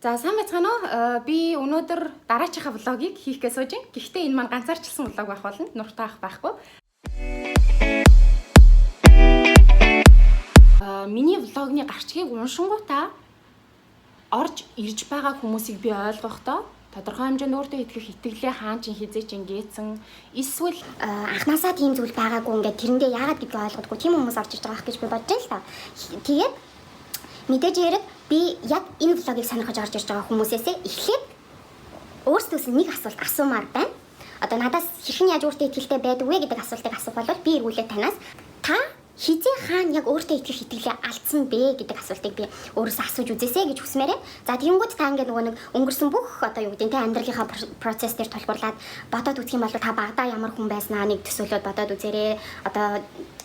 За сайн байцгаана уу? Би өнөөдөр дараачихаа влогийг хийхгээ сууж байна. Гэхдээ энэ маань ганцаарчилсан влог байх болно. Нуртаа ах байхгүй. Миний влогны гарчгийг уншингуудаа орж ирж байгаа хүмүүсийг би ойлгохдоо тодорхой хэмжээнд өөртөө итгэх итгэлээ хаан чин хизээч ингээсэн эсвэл анханасаа тийм зүйл байгаагүй ингээд тэрэндээ яагаад гэдгийг ойлгодоггүй тийм хүмүүс орж ирж байгаа гэж би бодож байна л та. Тэгээд мэдээж хэрэг би яг энэ влогийг сонирхож орж ирж байгаа хүмүүсээсээ эхлээд өөрсдөөс нэг асуулт асуумаар байна. Одоо надаас хэрхэн яаж өөртөө итгэлтэй байдаг вэ гэдэг асуултыг асуувал би эргүүлээд танаас та хизээ хаана яг өөртөө итгэх итгэлээ алдсан бэ гэдэг асуултыг би өөрөөсөө асууж үзээсэй гэж хүсмээрээ. За тэгэнгүүт та ингээд нөгөө нэг өнгөрсөн бүх одоо юу гэдэг нь амьдралынхаа процесс дээр тулгуурлаад бодоод үзэх юм бол та багадаа ямар хүн байснаа нэг төсөөлөд бодоод үзээрэй. Одоо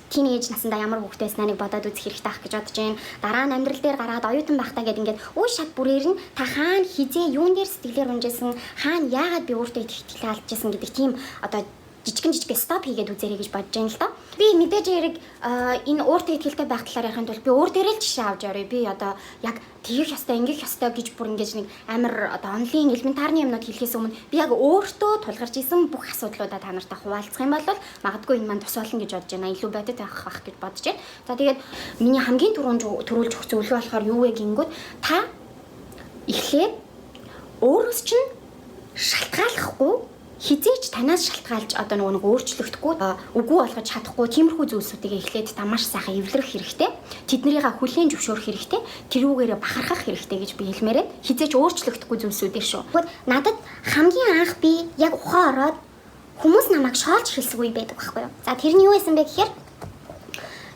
тинейж насндаа ямар хүүхэд байснаа нэг бодоод үзэх хэрэгтэй ах гэж бодож байна. Дараа нь амьдрал дээр гараад оюутан байхдаа гэдэг ингээд үе шат бүрээр нь та хаана хизээ юун дээр сэтгэлээр унжсэн, хаана яагаад би өөртөө итгэх итгэлээ алдчихсан гэдэг тийм одоо жижигэн стоп хийгээд үзээрэй гэж бодож байна л доо. Би мэдээж хэрэг энэ өөртөө итгэлтэй байх талаар ярихын тулд би өөр дээрээ л жишээ авч яваарай. Би одоо яг тэгэх ёстой, ингэх ёстой гэж бүр ингэж нэг амар одоо онлайн элементарны юмнууд хэлэхээс өмнө би яг өөртөө тулгарч исэн бүх асуудлуудаа та нартай хуваалцах юм бол магадгүй энэ маань тус болно гэж бодож байна. Илүү бодит байх гэж бодож байна. За тэгээд миний хамгийн түрүүлж өгөх зөвлөгөө болохоор юу вэ гингүүд та эхлээд өөрөөс чинь шалтгааллахгүй хизээч танаас шалтгаалж одоо нэг өөрчлөгдөхгүй үгүй болгож чадахгүй тиймэрхүү зүйлсүүдийг эхлээд та маш сайхан эвлэрэх хэрэгтэй. Тэднэрийг хүлээн зөвшөөрөх хэрэгтэй. Тэрүүгээрээ бахархах хэрэгтэй гэж би хэлмээрээ. Хизээч өөрчлөгдөхгүй зүйлсүүдэр шүү. Тэгвэл надад хамгийн анх би яг ухаан ороод хүмүүс намайг шоолж хэлсэн үе байдаг байхгүй юу. За тэрний юу байсан бэ гэхээр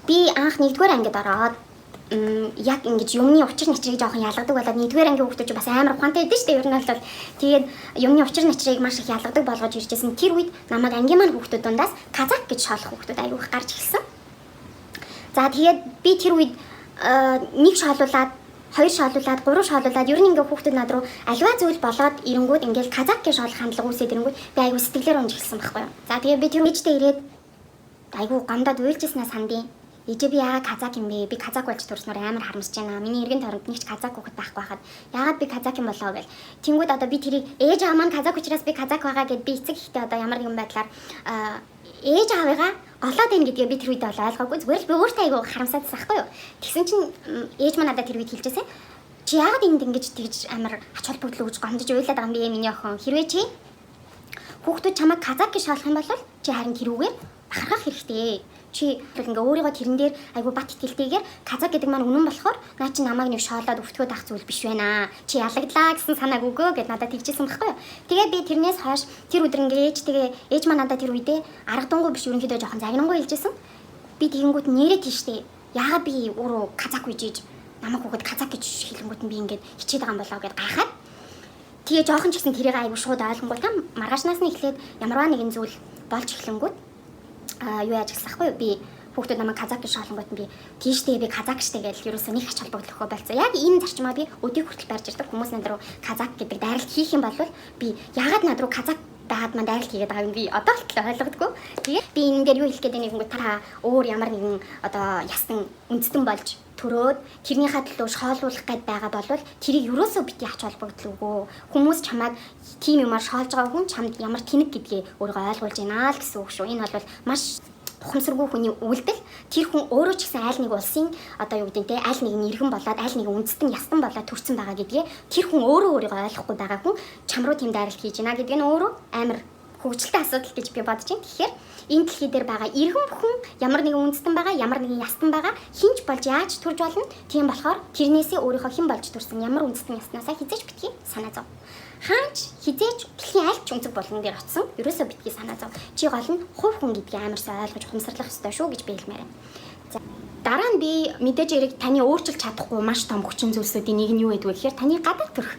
би анх 1-р ангид ороод яг ингэж юмны учир начрыг жоохон ялгадаг болоод 1-р ангийн хүүхдүүд бас амар ухаантай байдаг шүү дээ. Ер нь бол тэгээд юмны учир начрыг маш их ялгадаг болгож иржсэн. Тэр үед намайг ангийн маань хүүхдүүд дундаас казак гэж шоолох хүүхдүүд аягүй их гарч ирсэн. За тэгээд би тэр үед нэг шоолуулаад, хоёр шоолуулаад, гурав шоолуулаад ер нь ингээ хүүхдүүд над руу альва зүйл болоод ирэнгүүд ингээл казак гэж шоолох хандлага үүсээд ирэнгүүд би аягүй сэтгэлээр унж эхэлсэн байхгүй юу. За тэгээд би тэр үедээ ирээд аягүй гомдоод уйлжсэнаа сандیں۔ Ижээ би яагаад казак юм бэ? Би казак болж төрснөөр амар харамсаж байна. Миний эргэн тойронд нэг ч казак хүүхэд байхгүй байхад яагаад би казак юм болоо гэл. Тэнгүүд одоо би тэрийг ээж аав маань казак учраас би казак байгаа гэд би эцэг ихтэй одоо ямар нэгэн байдлаар ээж аавыгаа голоод ийн гэдгээ би тэр үед бол ойлгоогүй. Зүгээр л би өөртөө айгүй харамсаадсан байхгүй юу? Тэгсэн чинь ээж маань надад тэр үед хэлжсэн. Чи яагаад энд ингэж тэгж амар ач холбогдол өгж гомдож уйлаад байгаа юм бэ миний охин? Хэрвээ чи хүүхдүүд чамайг казак гэж шоолох юм бол чи харин тэрүүгээр бахархах хэрэгтэй. Чи ингээ өөрийгөө тэрэн дээр айгу бат итгэлтэйгээр казак гэдэг маань үнэн болохоор наа чи намайг нэг шоолоод өвтгөөд ах зүйл биш байна. Чи ялагдлаа гэсэн санааг өгөө гэд надад тэгжсэн байхгүй юу. Тэгээ би тэрнээс хойш тэр өдөр ингээ ээж маань надад тэр үедээ арга дунгуй биш ерөнхийдөө жоохон загнангуй хэлжсэн. Би тэгэнгүүт нэрээ тийштэй. Яагаад би өөрөө казак үйж намайг хүүхэд казак гэж хэлэнгүүт нь би ингээд хичээд байгаа юм болоо гэд гайхаад тэгээ жоохон ч гэсэн тэрийг айгу шууд ойлгонгуй та маргаашнаас нь эхлээд ямарваа нэгэн зүйл болж эхлэнгүүт юу яаж гэсэн байхгүй юу би хүүхдүүд намайг казак гэж шоолонгот би тийштэй би казак штэ гэж ерөөсөө нэг ач холбогдлохгүй болцсон. Яг энэ зарчмаа би өдийг хүртэл барьж ирдэг хүмүүс над руу казак гэдэг дайралт хийх юм бол би яагаад над руу казак байгаад мань дайралт хийгээд байгааг би одоо л ойлгодоггүй. Тэгээд би энэ дээр юу хэлэх гээд нэг та өөр ямар нэгэн одоо ястан үндэстэн болж төрөөд тэрнийхээ төлөө шоолуулах гээд байгаа болвол тэрийг ерөөсөө бити ач холбогдол өгөө. Хүмүүс чамайг тийм юмар шоолж байгаа хүн чамд ямар тэнэг гэдгийг өөрийгөө ойлгуулж байна л гэсэн үг шүү. Энэ бол маш тухамсаргүй хүний үйлдэл. Тэр хүн өөрөө ч гэсэн аль нэг улсын одоо юу гэдэг нь те аль нэг иргэн болоод аль нэг үндэстэн ястан болоод төрсэн байгаа гэдгээ тэр хүн өөрөө өөрийгөө ойлгохгүй байгаа хүн чам руу тийм дайралт хийж байна гэдэг нь өөрөө амар хөвгчлөлтэй асуудал гэж би бодож байна. Тэгэхээр энэ дэлхий дээр байгаа иргэн бүхэн ямар нэгэн үндэстэн байгаа, ямар нэгэн ястан байгаа хинч болж яаж төрж болно? Тийм болохоор тэрнээсээ өөрийнхөө хэн болж төрсэн ямар үндэстэн яснаасаа хизээч битгий санаа зов. Хаач хизээч дэлхийн аль ч үнцэг болгон дээр очсон ерөөсөө битгий санаа зов. Чи гол нь хувь хүн гэдгийг амар сайн ойлгож ухамсарлах ёстой шүү гэж би хэлмээр байна. За дараа нь би мэдээж хэрэг таны өөрчилж чадахгүй маш том хүчин зүйлсүүдийн нэг нь юу гэдэг вэ гэхээр таны гадаад төрх.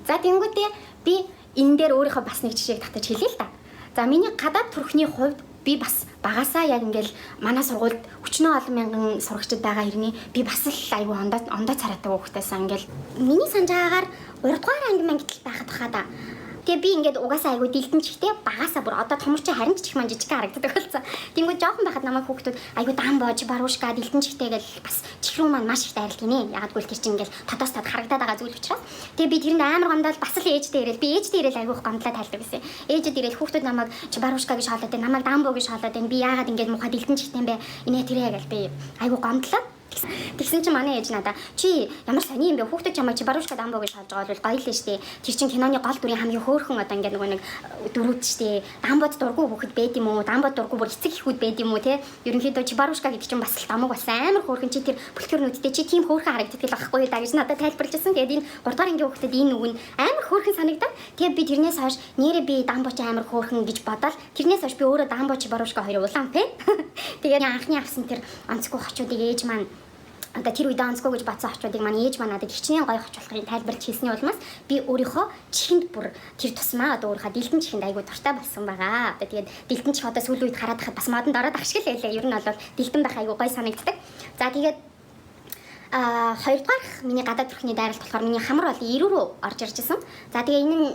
За тэнгуүтээ би энэ дээр өөрийнхөө бас нэг жишээг татаж хэлье л да. За миний гадаад төрхний хувьд би бас багасаа яг ингээл манай сургуульд өчнөө олон мянган сурагчид байгаа хэрний би бас л аюу ондоо цараатай хүүхдээсэн ингээл миний санджаагаар 3 дугаар анги мангид байхад хаа Тэгээ би ингээд угаасаа айгүй дэлдэнчтэй багасаа бүр одоо томорч харин ч их маань жижиг харагддаг болсон. Тэнгүүд жоохон байхад намайг хүүхдүүд айгүй дамбо чибарушка дэлдэнчтэй гэл бас чихрүү маань маш их дайралт гинэ. Ягдгүй л тэр чинь ингээд тодоос тод харагдаад байгаа зүйл учраас. Тэгээ би тэрэнд амар гомдол бас л ээжтэй ирэл би ээжтэй ирэл айгүй их гомдлоо тайлдаг гэсэн. Ээжэд ирэл хүүхдүүд намайг чибарушка гэж хоолоод байна. Намайг дамбо гэж хоолоод байна. Би яагаад ингээд муухай дэлдэнчтэй юм бэ? Инээ тэрэ гэл би айгүй гомдлоо. Тэгсэн чинь манай ээж надаа чи ямар сони юм бэ хүүхдүүд чамайг чибарушка дамбо гэж хаалж байгаа бол гоё л штэ тэр чин киноны гол дүрийн хамгийн хөөрхөн одоо ингээд нэг дөрүүд штэ дамбод дургу хүүхэд байд юм уу дамбод дургу бүр эцэг ихүүд байд юм уу те ерөнхийдөө чибарушка гэдэг чинь бас л дамаг бас амар хөөрхөн чи тэр бүлтгэрнүүдтэй чи тийм хөөрхөн харагддаг л байхгүй даа гэж надад тайлбарлажсэн. Тэгээд энэ 3 дахь ангийн хүүхдэд энэ үг нь амар хөөрхөн санагдав. Тэгээд би тэрнээс хойш нэрээ би дамбо ч амар хөөрхөн гэж бодоод тэрнээс хойш би өөрөө дамбо чибарушка хоёрыг улаан фэн. Тэгээд анхны авсан тэр онцгой хочуудыг ээж маань одоо тэр үед онцгой гэж бацсан очуудыг маань ээж маань надад хичнээн гоё хоч болохыг тайлбарлаж хэлсний улмаас би өөрийнхөө чихэнд бүр тэр тусмаа одоо өөрийнхөө дэлгэн чихэнд айгуу дуртай болсон байгаа. Одоо тэгээд дэлгэн чих одоо сүүлийн үед хараад байхад бас модонд ороод ах шиг л байлаа. Ер нь бол дэлгэн байх айгуу гоё санагддаг. За тэгээд хоёрдугаар миний гадаад төрхний дайралт болохоор миний хамар бол ирүү рүү орж ирж исэн. За тэгээ энэ нь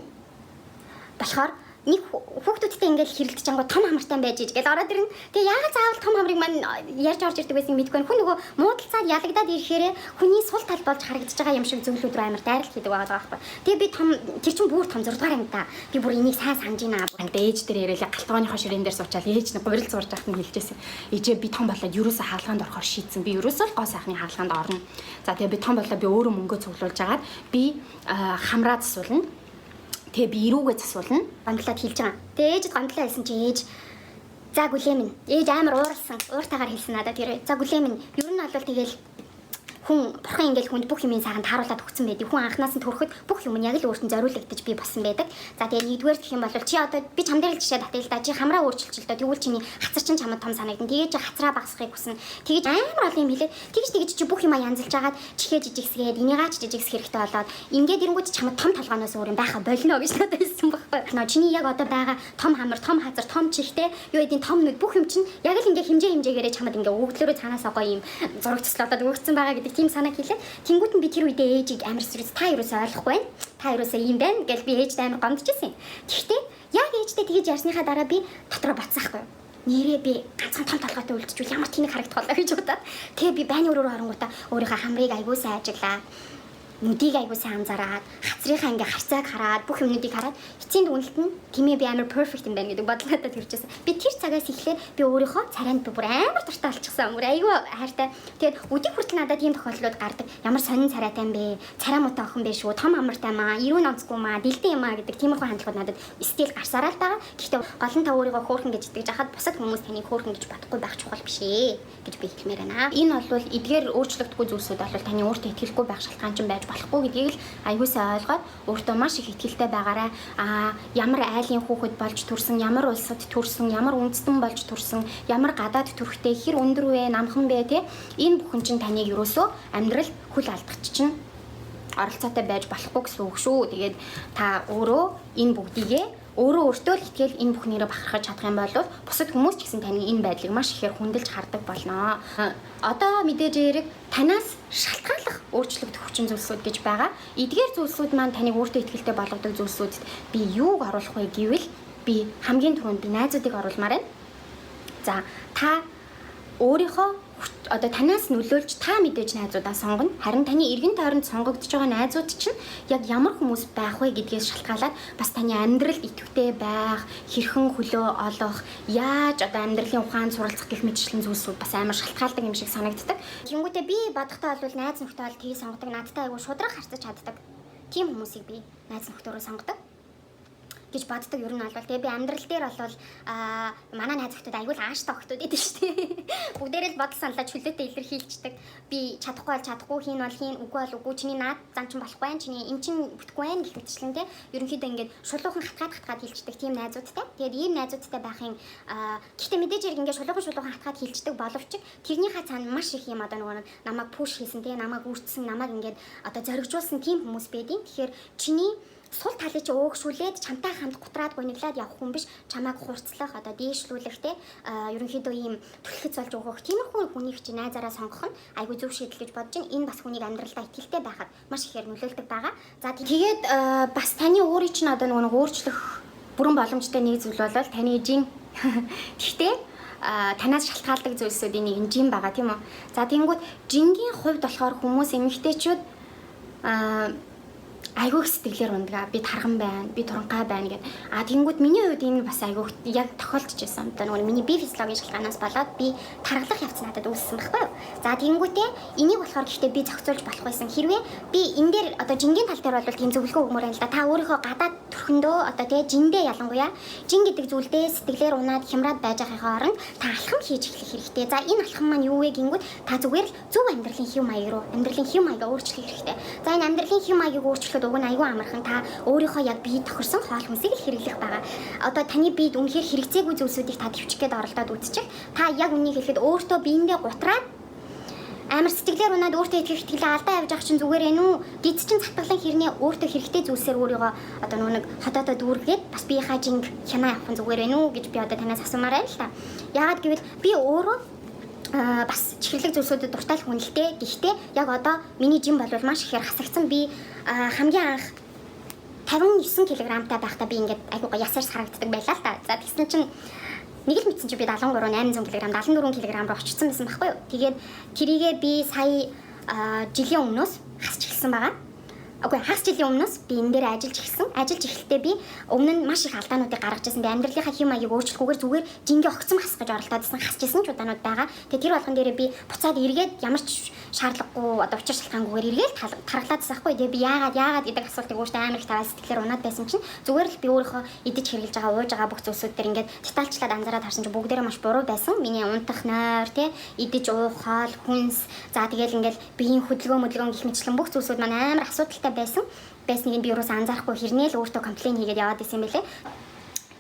болохоор нэг хүүхдүүдтэй ингээл хэрэлдэж ангуу том хамартай байж гэж ороод ирнэ. Тэгээ яагаад заавал том хамрыг маань ярьж орж ирдэг байсан мэдгүй. Хүн нөгөө муудалцаад ялагдаад ирэхээр хүний сул тал болж харагдаж байгаа юм шиг зөвлөд рүү амар дайралт хийдэг байгаа байхгүй. Тэгээ би том тэр чинь бүр том 6 дугаар анги та. Би бүр энийг сайн санаж байна. Ангид ээж дээр ярил галтгооныхоо ширээн дээр суучаал ээж нь гурил зурж ахт нь хэлжсэн. Ээжээ би том болоод юусаа хаалгаанд орохоор шийдсэн. Би юусаа л гоо сайхны хаалгаанд орно. За тэгээ би том болоод би өөрөө мөнгө цуглуулж агаад би хамраа засуулна. Тэгээ би ирүүгээ засуулна. Гомдлоод хэлж байгаа. Тэгээ ээжэд гомдлоо хэлсэн чи ээж за гүлээ минь. Ээж амар ууралсан. Ууртаагаар хэлсэн надад тэр. За гүлээ минь. Ер нь бол тэгэл хүн бурхан ингээл хүнд бүх юмын сайханд харуулад өгсөн байдаг. Хүн анханаас нь төрөхөд бүх юм нь яг л өөртөө зориулагдаж би болсон байдаг. За тэгээ нэгдүгээр гэх юм бол чи одоо би чам дээр л жишээ татъя л да. Чи хамраа өөрчилж л доо. Тэгвэл чиний хацар чинь чамд том санагдана. Тэгээд чи хацраа багасхыг хүснэ. Тэгээд амар олон юм хэлээ. Тэгж чи бүх юмаа янзалж агаад чихээ жижигсгээд энийгаач жижигсэх хэрэгтэй болоод ингээд ирэнгүүт чамд том толгооноос өөр юм байха болно гэж надад хэлсэн байхгүй. Чиний яг одоо байгаа том хамар, том хазар, том чихтэй юу эдийн том нүд бүх юм чинь яг л ингээ хэмжээгээрээ чамд ингээ өгдлөрөө цаанаасаа гоё юм зураг цэцлээд өгсөн байгаа гэдэг тийм санаа хэлээ. Тэнгүүд нь би тэр үедээ ээжийг амар сүрс та юусаа ойлгохгүй байна. Та юусаа ийм байна гэж би ээжтэй амар гомдчихсэн. Гэхдээ яг ээжтэй тэгэж ярьсныхаа дараа би дотроо боцсаахгүй. Нэрээ би ганцхан том толгойтой үлдчихвэл ямар тийг харагдах болоо гэж бодоод тэгээ би байны өрөөрөө оронгуудаа өөрийнхөө хамрыг аягүй сайн ажиглаа. Нүдийг аягүй сайн анзаараад, хацрынхаа ингээ харцааг хараад, бүх юмнуудыг хараад эцсийн дүгнэлт нь тэмээ би амар перфект юм байна гэдэг бодлоотой төрчихсэн. Би тэр цагаас эхлээд би өөрийнхөө царайнд бүр амар дуртай болчихсон. Бүр аягүй хайртай. Тэгээд өдийг хүртэл надад тийм тохиолдлууд гардаг. Ямар сонин царайтай юм бэ? Царай муутай охин биш үү? Том амартай маа, ирүүн онцгүй маа, дэлдэн юм аа гэдэг тиймэрхүү хандлагууд надад стил гарсараа л байгаа. Гэхдээ гол нь та өөрийгөө хөөрхөн гэж итгэж хахад бусад хүмүүс таныг хөөрхөн гэж бодохгүй байх чухал биш ээ гэж би хэлмээр байна. Энэ бол эдгээр өөрчлөгдөхгүй зүйлсүүд бол таны өөртөө итгэлгүй байх шалтгаан ч байж болохгүй гэдгийг л аягуулсаа ойлгоод өөртөө маш их итгэлтэй байгаарай. Ямар айлын хүүхэд болж төрсөн, ямар улсад төрсөн, ямар үндэстэн болж төрсөн, ямар гадаад төрхтэй хэр өндөр вэ, намхан бэ те. Энэ бүхэн чинь таныг юусоо амьдрал хүл алдах чинь оролцоотой байж болохгүй гэсэн үг шүү. Тэгээд та өөрөө энэ бүгдийгээ өөрөө өөртөө л итгэл энэ бүхнийрээ бахархаж чадах юм бол бусад хүмүүс ч гэсэн таны энэ байдлыг маш ихээр хүндэлж хардаг болно. Одоо мэдээж яриг танаас шалтгааллах өөрчлөлт хүчин зүйлсүүд гэж байгаа. Эдгээр зүйлсүүд маань таныг өөртөө итгэлтэй болгодог зүйлсүүдэд би юуг оруулах вэ гэвэл би хамгийн түрүүнд би найзуудыг оруулмаар байна. За та өөрийнхөө одоо танаас нөлөөлж та мэдээж найзуудаа сонгоно. Харин таны эргэн тойронд сонгогдож байгаа найзууд чинь яг ямар хүмүүс байх вэ гэдгээс шалтгаалаад бас таны амьдралд идэвхтэй байх, хэрхэн хөлөө олох, яаж одоо амьдралын ухаанд суралцах гэх мэтчлэн зүйлсүүд бас амар шалтгаалдаг юм шиг санагддаг. Тэнгүүтээ би бодохдоо бол найз нөхдөд бол тгий сонгодог. Надтай айгу шудраг харцаж чаддаг. Тийм хүмүүсийг би найз нөхдөөрөө сонгодог гэж боддог. Ер нь бол тэгээ би амьдрал дээр бол манай найз охтууд аягүй л ааштай охтууд идэв шүү дээ. Бүгдээрээ л бодол саналаа чөлөөтэй илэрхийлждэг. Би чадахгүй бол чадахгүй, хийн бол хийн, үгүй бол үгүй, чиний наад зам чинь болохгүй байх, чиний эн чинь бүтэхгүй байх гэх мэтчлэн те. Ерөнхийдөө ингээд шулуухан хатгаад хэлждэг тийм найзуудтай. Тэгээд ийм найзуудтай байхын гэхдээ мэдээж хэрэг ингээд шулуухан хатгаад хэлждэг боловч тэрнийхээ цаана маш их юм одоо нөгөө намайг пуш хийсэн те, намайг үрдсэн, намайг ингээд одоо зоригжуулсан тийм хүмүүс байдیں۔ Тэгэхээр чиний сул талыг чи өөгшүүлээд чамтай хамт гутраад гониглаад явах хүн биш, чамайг хурцлах одоо дээшлүүлэх те ерөнхийдөө ийм түлхэц болж өгөх тиймэрхүү хүнийг чи найзаараа сонгох нь айгүй зөв шийдэл гэж бодож байна. Энэ бас хүнийг амьдралдаа итгэлтэй байхад маш ихээр нөлөөлдөг байгаа. За тэгээд бас таны өөрийн чинь одоо нэг өөрчлөх бүрэн боломжтой нэг зүйл бол таны жин. Гэхдээ танаас шалтгаалдаг зүйлсүүдийн нэг жин байгаа тийм үү? За тэгэнгүүт жингийн хувьд болохоор хүмүүс эмэгтэйчүүд айгүйх сэтгэлээр ундгаа би тарган байна, би туранхай байна гэдэг. Тэгэнгүүт миний хувьд энэ бас айгүйх яг тохиолдож байсан. Одоо нөгөө миний бие физиологийн шалтгаанаас болоод би таргалах явц надад үүссэн байхгүй юу? За тэгэнгүүтээ энийг болохоор гэхдээ би зохицуулж болох байсан. Хэрвээ би энэ дээр одоо жингийн тал дээр бол тийм зөвлөгөө өгмөр юм л да. Та өөрийнхөө гадаад төрхөндөө одоо тэгээ жиндээ ялангуяа жин гэдэг зүйлдээ сэтгэлээр унаад хямраад байж байгаахын оронд та алхам хийж эхлэх хэрэгтэй. За энэ алхам маань юу вэ гингүүт та зүгээр л зөв амьдралын хэв маяг руу амьдралын хэв маягаа өөрчлөх хэрэгтэй. За энэ амьдралын хэв маягийг өөрчлөхөд уг нь аюу амархан та өөрийнхөө яг бие тохирсон хоол хүнсийг л хэрэглэх байгаа. Одоо таны биед үнэхээр хэрэгцээгүй зүйлсүүдийг та төвчих гээд оролдоод үзчих. Та яг үнийг хэлэхэд өөртөө биендээ гутраад амар сэтгэлээр унаад өөртөө итгэх итгэлээ алдаа явж авах чинь зүгээр ээ нү гиз чин цатгалан хэрнээ өөртөө хэрэгтэй зүйлсээр өөрийгөө одоо нэг хотоодоо дүүргээд бас биеийнхаа жинг хянаа явах нь зүгээр ээ нү гэж би одоо танаас асуумаар байна л та. Яагаад гэвэл би өөрөө бас чихэрлэг зүйлсүүдэд дуртай л хүн л дээ. Гэхдээ яг одоо миний жим бол маш ихээр хасагдсан. Би хамгийн анх 59 кг-тай байхдаа би ингээд айгуугаа ясаарс харагддаг байлаа л та. За тэгсэн чинь нэг л мэдсэн чи би 73 800 кг 74 кг руу очсон байсан байхгүй юу. Тэгээд тэрийгээ би сая жилийн өмнөөс хасч эхэлсэн байгаа. Окей, хагас жилийн өмнөөс би энэ дээр ажиллаж эхэлсэн. Ажиллаж эхэлтээ би өмнө нь маш их алдаануудыг гаргаж ирсэн. Би амьдралынхаа хэм маягийг өөрчлөхгүйгээр зүгээр жингээ огцом хасгаж оролдоодсэн хасчихсан ч удаанууд байгаа. Тэгээ тэр болгон дээрээ би буцаад эргээд ямар ч шаардлагагүй одоо учир шалтгаангүйгээр эргээд тархалаадсан байхгүй. Тэгээ би яагаад гэдэг асуултыг өөртөө амар их таваа сэтгэлээр унаад байсан чинь зүгээр л би өөрийнхөө идэж хэрглэж байгаа ууж байгаа бүх зүйлсүүд дээр ингээд детальчлаад анзаараад харсан чинь бүгдээрээ маш буруу байсан. Миний унтах нойр тий идэж уух хоол хүнс за тэгэл ингээд биеийн хөдөлгөөн гэх мэтчлэн бүх зүйлсүүд маань амар асуудалтай байсныг би юуроос анзаарахгүй хэрнээ л өөртөө комплейн хийгээд яваад исэн юм байлээ.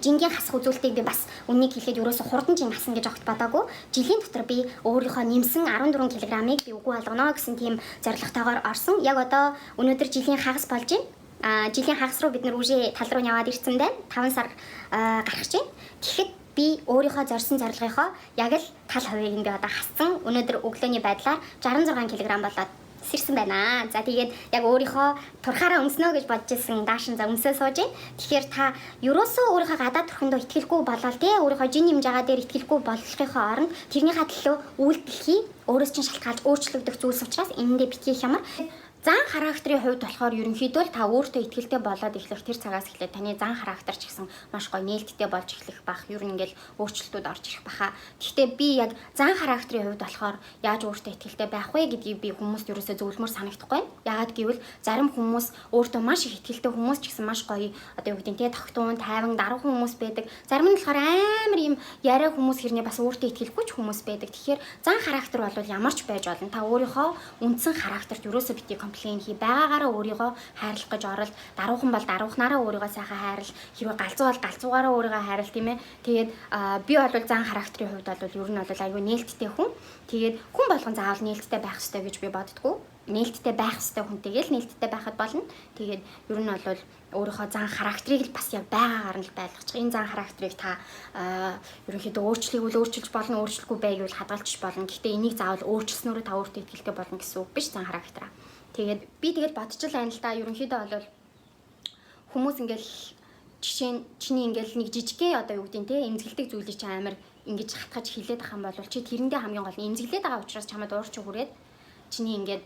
Жингийн хасах үзүүлэлтийг би бас үннийг хэлэхэд юуроос хурдан жин хасан гэж огт бодоагүй. Жилийн дотор би өөрийнхөө нэмсэн 14 кг-ыг би үгүй болгоно гэсэн тийм зорилготойгоор орсон. Яг одоо өнөөдөр жилийн хагас болж байна. Жилийн хагас руу бид нэр үжи тал руу яваад ирсэн байна. 5 сар гарах гэж байна. Тэгэхэд би өөрийнхөө зорьсон зорилгынхоо яг л тал хувийг би одоо хассан. Өнөөдөр өглөөний байдлаар 66 кг болоод сэрсэн байна. За тэгээд яг өөрийнхөө турхаараа өмснө гэж бодож ирсэн даашин за өмсөө сууж байна. Тэгэхээр та ерөөсөө өөрийнхөө гадаад төрхөндөө итгэлгүй болоод тий өөрийнхөө жин хэмж байгаа дээр итгэлгүй болохынхоо оронд тэрнийхээ төлөө үйлдэлхий өөрөөс чинь шалтгаалж өөрчлөгдөх зүйлс учраас энэндээ битгий хямар. Зан характерын хувьд болохоор ерөнхийдөө л та өөртөө итгэлтэй болоод эхлэх тэр цагаас эхлээд таны зан характер ч гэсэн маш гоё нээлттэй болж эхлэх бах. Ер нь ингээл өөрчлөлтүүд орж ирэх баха. Гэхдээ би яг зан характерын хувьд болохоор яаж өөртөө итгэлтэй байх вэ гэдгийг би хүмүүст ерөөсөө зөвлөмөр санагдахгүй. Яагаад гэвэл зарим хүмүүс өөртөө маш их итгэлтэй хүмүүс ч гэсэн маш гоё одоо юу гэдэг нь те тогтун, тайван, даруй хүмүүс байдаг. Зарим нь болохоор амар юм яриа хүмүүс хэрнээ бас өөртөө итгэлгүй ч хүмүүс байдаг. Тэгэхээр зан характер бол ямар ч байж болно. Та өөрийнхөө үндсэн характерт ерөөсөө битгий комплейн хий байгаагаараа өөрийгөө хайрлах гэж орол даруухан бол даруухнаараа өөрийгөө сайхан хайрал хэрвээ галзуу бол галзуугаараа өөрийгөө хайрал тийм ээ. Тэгээд би бол зан характерын хувьд бол ер нь бол аюу нээлттэй хүн. Тэгээд хүн болгон заавал нээлттэй байх ёстой гэж би боддгоо. Нээлттэй байх ёстой хүнтэйгээ л нээлттэй байхад болно. Тэгээд ер нь бол өөрийнхөө зан характерыг л бас яг байгаагаар нь л байлгачих. Энэ зан характерыг та ерөнхийдөө өөрчилж болно, өөрчлөхгүй байвал хадгалчих болно. Гэхдээ энийг заавал өөрчилснөөрөө та өөртөө итгэлтэй болно гэсэн үг биш зан характераа. Тэгээд би тэгэл бодчих л байна л да. Ерөнхийдөө бол хүмүүс ингээл жишээ нь чиний ингээл нэг жижигхэн одоо юу гэдэг нь те эмзэглэдэг зүйлийг чи амар ингэж хатгаж хилээд ах юм бол чи тэрэндээ хамгийн гол нь эмзэглээд байгаа учраас чамд уурч хүрээд чиний ингээд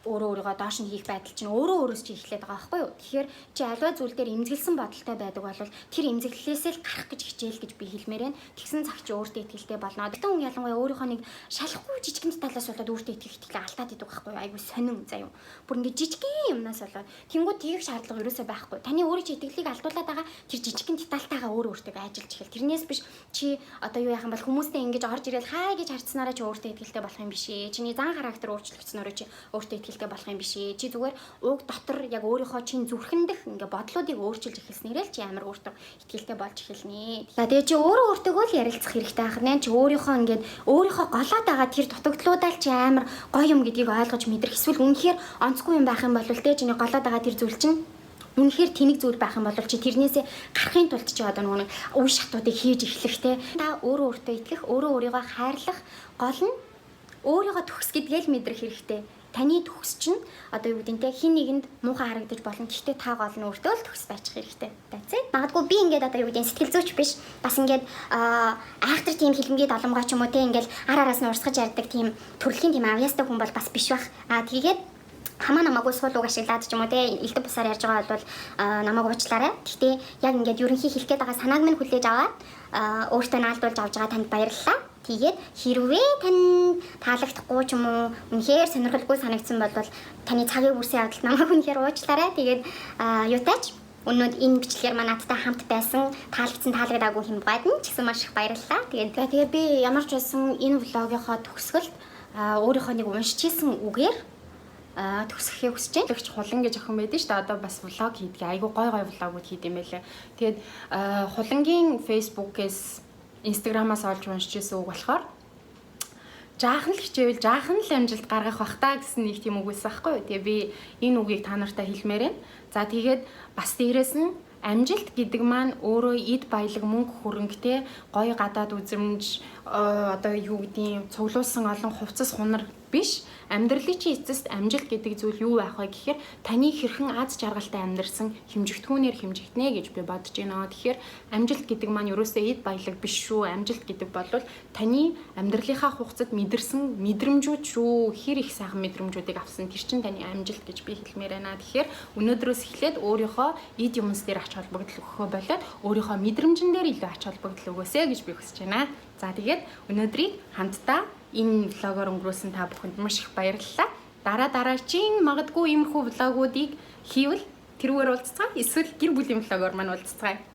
өөрийгөө доош нь хийх байдал чинь өөрөөс чи эхлээд байгаа байхгүй юу. Тэгэхээр чи аливаа зүйл дээр эмзэглсэн бодолтой байдаг бол тэр эмзэглэлээсээ л гарах гэж хичээл гэж би хэлмээр байна. Тэгсэн цаг чи өөртөө итгэлтэй болно. Гэтэн хүн ялангуяа өөрийнхөө нэг шалахгүй жижигэн талаас болоод өөртөө итгэх итгэлээ алдаад идэг байхгүй юу. Айгу сонин заяа. Бүр ингээд жижигэн юмнаас болоод тэнгуү тийх шаардлага ерөөсөө байхгүй. Таны өөрийн чи итгэлийг алдуулаад байгаа тэр жижигэн детальтайгаа өөртөө ажиллаж эхэл. Тэрнээс биш чи одоо юу яах юм бол хүмүүстэй ингэж орж ирэл хай гэж харцсанараа чи өөртөө итгэлтэй болох юм биш ээ. Чиний зан характер өөрчлөгдсөнөөрөө чи өөртөө итгэлтэй болох юм биш ээ. Чи зүгээр уг дотор яг өөрийнхөө чин зүрхэндх ингээ бодлоодыг өөрчилж эхэлснээрээ л чи амар өөртөө итгэлтэй болж эхэлнэ. За тэгээ чи өөртөөгөө л ярилцах хэрэгтэй байх нэ. Чи өөрийнхөө ингээд өөрийнхөө голоод байгаа тэр дутагдлуудаа л чи амар гоё юм гэдгийг ойлгож мэдрэх. Эсвэл үнэхээр онцгүй юм байх юм бол тэ чиний голоод байгаа тэр зүйл чинь үнэхээр тэнэг зүйл байх юм бол чи тэрнээсээ гарахын тулд чи одоо нэг үе шатуудыг хийж эхлэхтэй. Та өөрөө өөртөө итгэх, өөрөө өөрийгөө хайрлах гол нь өөрийгөө төгс гэдгээ л мэдрэх хэрэгтэй. Таны төгс чинь одоо юу гэдэг нь те хин нэгэнд муухай харагдаж болно. Гэхдээ та гол нь өөртөө л төгс байчих хэрэгтэй. That's it. Магадгүй би ингээд одоо юу гэдэг нь сэтгэл зүйч биш. Бас ингээд айхтар тийм хилмигээ доломгоо ч юм уу те ингээд араас нь урсгаж ярьдаг тийм төрөлхийн тийм авьяастай хүн бол бас биш бах. Тэгээд хамаа намаагүй суул уг ашиглаад ч юм уу те элдв бусаар ярьж байгаа бол намайг уучлаарай. Гэхдээ яг ингээд ерөнхий хэлэх гээд байгаа санааг минь хүлээж аваад өөртөө наалдуулж авч байгаа танд баярлалаа. Тэгээд хэрвээ тань таалагдахгүй ч юм уу үнэхээр сонирхолгүй санагдсан бол таны цагийг үрсэн явдалд намайг үнэхээр уучлаарай. Тэгээд юутаач өнөөдөр энэ бичлэгээр манайтай хамт байсан таалагдсан таалагдаагүй хэм гадна ч гэсэн маш их баярлалаа. Тэгээд би ямар ч байсан энэ влогийнхоо төгсгөлд өөрийнхөө нэг уншижсэн үгээр төгсгөхийг хүсэж байна. Тэгж хулан гэж охин байдаг шүү дээ. Одоо бас влог хийдэг. Айгу гой влогууд хийд юм байлаа. Тэгээд хулангийн Facebook-ээс Instagram-аас олж уншижсэн үг болохоор жаахан л хичээвэл жаахан л амжилт гаргах бах та гэсэн нэг тийм үг байсан байхгүй юу. Тэгээ би энэ үгийг та нартай хэлмээр байна. За тэгээд бас дээрэс нь амжилт гэдэг маань өөрөө эд баялаг мөнгө хөрөнгөтэй гоё гадаад үзэмж одоо юу гэдгийг цуглуулсан олон хувцас хунар биш. Амьдралын чи эцэст амжилт гэдэг зүйл юу байх вэ гэхээр таны хэрхэн аз жаргалтай амьдрсан хэмжигдэхүүнээр хэмжигднэ гэж би бодож байна. Тэгэхээр амжилт гэдэг маань ерөөсөө эд баялаг биш шүү. Амжилт гэдэг бол таны амьдралынхаа хугацаанд мэдэрсэн мэдрэмжүүд шүү. Хэр их сайхан мэдрэмжүүдийг авсан тэр чинь таны амжилт гэж би хэлмээр байна. Тэгэхээр өнөөдрөөс эхлээд өөрийнхөө эд юмс дээр ач холбогдол өгөхөө болоод өөрийнхөө мэдрэмжэн дээр илүү ач холбогдол өгөөсэй гэж би хүсэж байна. За тэгээд өнөөдрийг хамтдаа энэ влогоор өнгөрөөсөн та бүхэнд маш их баярлалаа. Дараагийн магадгүй иймэрхүү влогуудыг хийвэл тэрүүгээр уулзцаа. Эсвэл гэр бүлийн влогоор маань уулзцаа.